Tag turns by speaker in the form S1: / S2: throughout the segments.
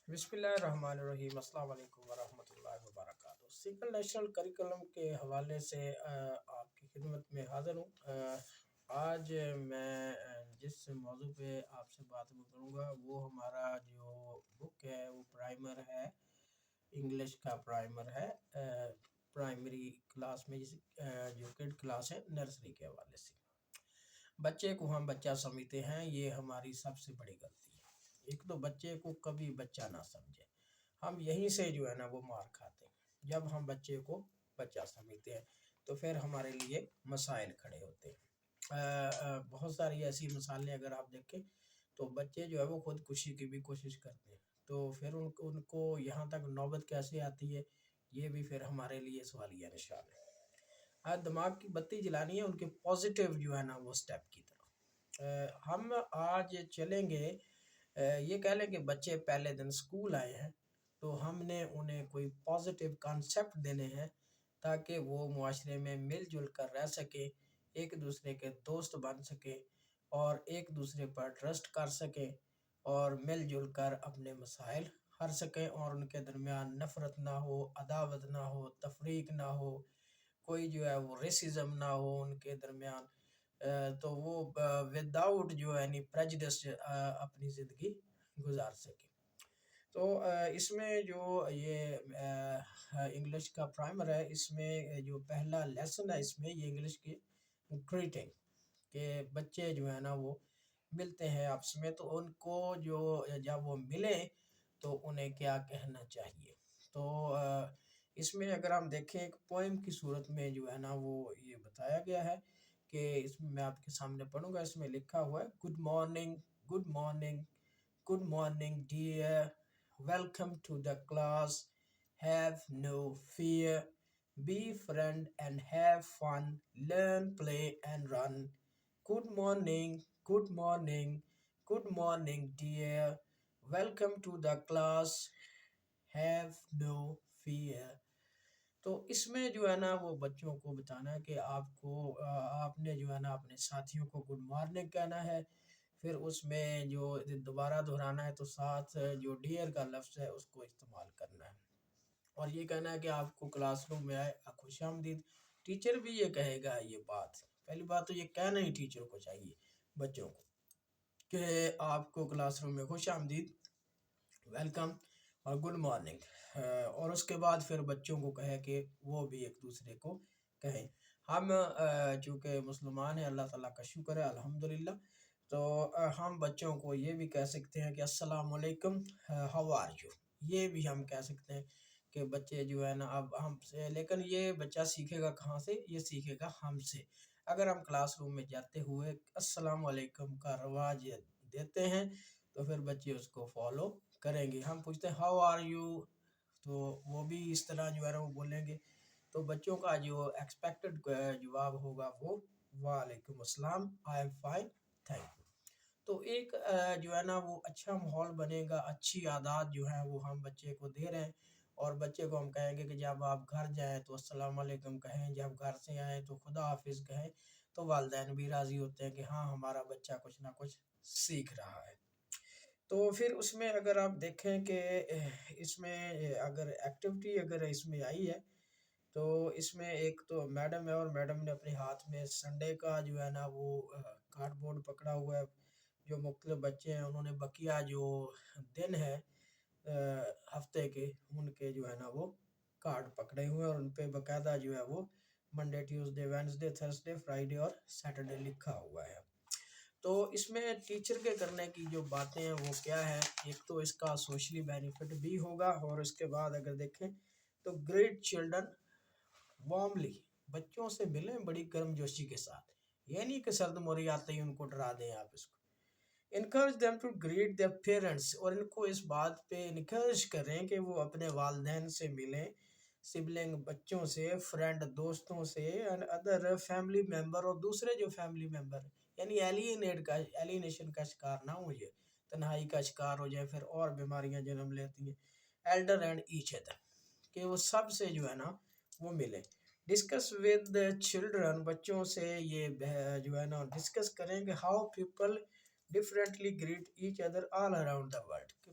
S1: بسم اللہ الرحمن الرحیم، السلام علیکم ورحمۃ اللہ وبرکاتہ۔ سنگل نیشنل کریکولم کے حوالے سے آپ کی خدمت میں حاضر ہوں۔ آج میں جس موضوع پہ آپ سے بات کروں گا وہ ہمارا جو بک ہے وہ پرائمر ہے، انگلش کا پرائمر ہے، پرائمری کلاس میں جو کڈ کلاس ہے نرسری کے حوالے سے۔ بچے کو ہم بچہ سمجھتے ہیں، یہ ہماری سب سے بڑی غلطی ہے۔ ایک تو بچے کو کبھی بچہ نہ سمجھے، ہم یہیں سے جو ہے نا وہ مار کھاتے ہیں۔ جب ہم بچے کو بچہ سمجھتے ہیں تو پھر ہمارے لیے مسائل کھڑے ہوتے ہیں۔ بہت ساری ایسی مثالیں اگر آپ دیکھیں تو بچے جو ہے وہ خود کشی کی بھی کوشش کرتے ہیں، تو پھر ان کو یہاں تک نوبت کیسے آتی ہے، یہ بھی پھر ہمارے لیے سوالیہ نشان ہے۔ دماغ کی بتی جلانی ہے ان کے پازیٹیو جو ہے نا وہ سٹیپ کی طرف۔ ہم آج چلیں گے، یہ کہہ لیں کہ بچے پہلے دن سکول آئے ہیں تو ہم نے انہیں کوئی پازیٹیو کانسیپٹ دینے ہیں تاکہ وہ معاشرے میں مل جل کر رہ سکیں، ایک دوسرے کے دوست بن سکیں اور ایک دوسرے پر ٹرسٹ کر سکیں اور مل جل کر اپنے مسائل حل سکیں، اور ان کے درمیان نفرت نہ ہو، عداوت نہ ہو، تفریق نہ ہو، کوئی جو ہے وہ ریسزم نہ ہو ان کے درمیان، تو وہ وداؤٹ جو ہے یعنی پریجڈس اپنی زندگی گزار سکے۔ تو اس میں جو یہ انگلش کا پرائمر ہے، اس میں جو پہلا لیسن ہے اس میں یہ انگلش کی گریٹنگ، کہ بچے جو ہے نا وہ ملتے ہیں آپس میں، تو ان کو جو جب وہ ملیں تو انہیں کیا کہنا چاہیے۔ تو اس میں اگر ہم دیکھیں ایک پوئم کی صورت میں جو ہے نا وہ یہ بتایا گیا ہے کہ اس میں آپ کے سامنے پڑھوں گا۔ اس میں لکھا ہوا ہے good morning, good morning, good morning dear, welcome to the class, have no fear, be friend and have fun, learn play and run, good morning, good morning, good morning dear, welcome to the class, have no fear. تو اس میں جو ہے نا وہ بچوں کو بتانا ہے کہ آپ نے جو ہے نا اپنے ساتھیوں کو گڈ مارننگ کہنا ہے، پھر اس میں جو دوبارہ دہرانا ہے تو ساتھ جو ڈیئر کا لفظ ہے اس کو استعمال کرنا ہے، اور یہ کہنا ہے کہ آپ کو کلاس روم میں آئے خوش آمدید۔ ٹیچر بھی یہ کہے گا یہ بات، پہلی بات تو یہ کہنا ہی ٹیچر کو چاہیے بچوں کو کہ آپ کو کلاس روم میں خوش آمدید، ویلکم اور گڈ مارننگ، اور اس کے بعد پھر بچوں کو کہے کہ وہ بھی ایک دوسرے کو کہیں۔ ہم چونکہ مسلمان ہیں، اللہ تعالیٰ کا شکر ہے الحمدللہ، تو ہم بچوں کو یہ بھی کہہ سکتے ہیں کہ السلام علیکم، ہاؤ آر یو، یہ بھی ہم کہہ سکتے ہیں کہ بچے جو ہے نا اب ہم سے، لیکن یہ بچہ سیکھے گا کہاں سے؟ یہ سیکھے گا ہم سے۔ اگر ہم کلاس روم میں جاتے ہوئے السلام علیکم کا رواج دیتے ہیں تو پھر بچے اس کو فالو کریں گے۔ ہم پوچھتے ہیں ہاؤ آر یو، تو وہ بھی اس طرح جو ہے نا وہ بولیں گے، تو بچوں کا جو ایکسپیکٹڈ جواب ہوگا وہ وعلیکم السلام، I am fine, thank you. تو ایک جو ہے نا وہ اچھا ماحول بنے گا، اچھی عادات جو ہیں وہ ہم بچے کو دے رہے ہیں، اور بچے کو ہم کہیں گے کہ جب آپ گھر جائیں تو السلام علیکم کہیں، جب گھر سے آئیں تو خدا حافظ کہیں، تو والدین بھی راضی ہوتے ہیں کہ ہاں ہمارا بچہ کچھ نہ کچھ سیکھ رہا ہے۔ تو پھر اس میں اگر آپ دیکھیں کہ اس میں اگر ایکٹیویٹی اگر اس میں آئی ہے تو اس میں ایک تو میڈم ہے، اور میڈم نے اپنے ہاتھ میں سنڈے کا جو ہے نا وہ کارڈ بورڈ پکڑا ہوا ہے، جو مختلف بچے ہیں انہوں نے بقیہ جو دن ہے ہفتے کے، ان کے جو ہے نا وہ کارڈ پکڑے ہوئے ہیں، اور ان پہ باقاعدہ جو ہے وہ Monday, Tuesday, Wednesday, Thursday, Friday اور سیٹرڈے لکھا ہوا ہے۔ تو اس میں ٹیچر کے کرنے کی جو باتیں ہیں وہ کیا ہے؟ ایک تو اس کا سوشلی بینیفٹ بھی ہوگا، اور اس کے بعد اگر دیکھیں تو گریٹ چلڈرن وارملی، بچوں سے ملیں بڑی گرم جوشی کے ساتھ، یہ نہیں کہ سرد موری آتے ہی ان کو ڈرا دیں آپ اس کو۔ Encourage them to greet their parents، اور ان کو اس بات پہ انکریج کریں کہ وہ اپنے والدین سے ملیں، سبلنگ بچوں سے، فرینڈ دوستوں سے، and ادر فیملی ممبر، اور دوسرے جو فیملی ممبر یعنی ایلینیشن کا شکار نہ ہو جائے، تنہائی کا شکار ہو جائے، پھر اور بیماریاں جنم لیتی ہیں۔ ایلڈر اینڈ ایچ ادر، کہ وہ سب سے جو ہے نا وہ ملیں۔ ڈسکس ود چلڈرن، بچوں سے یہ جو ہے نا ڈسکس کریں کہ how people differently great each other all around the world, کہ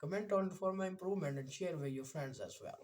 S1: comment on for my improvement and share with your friends as well.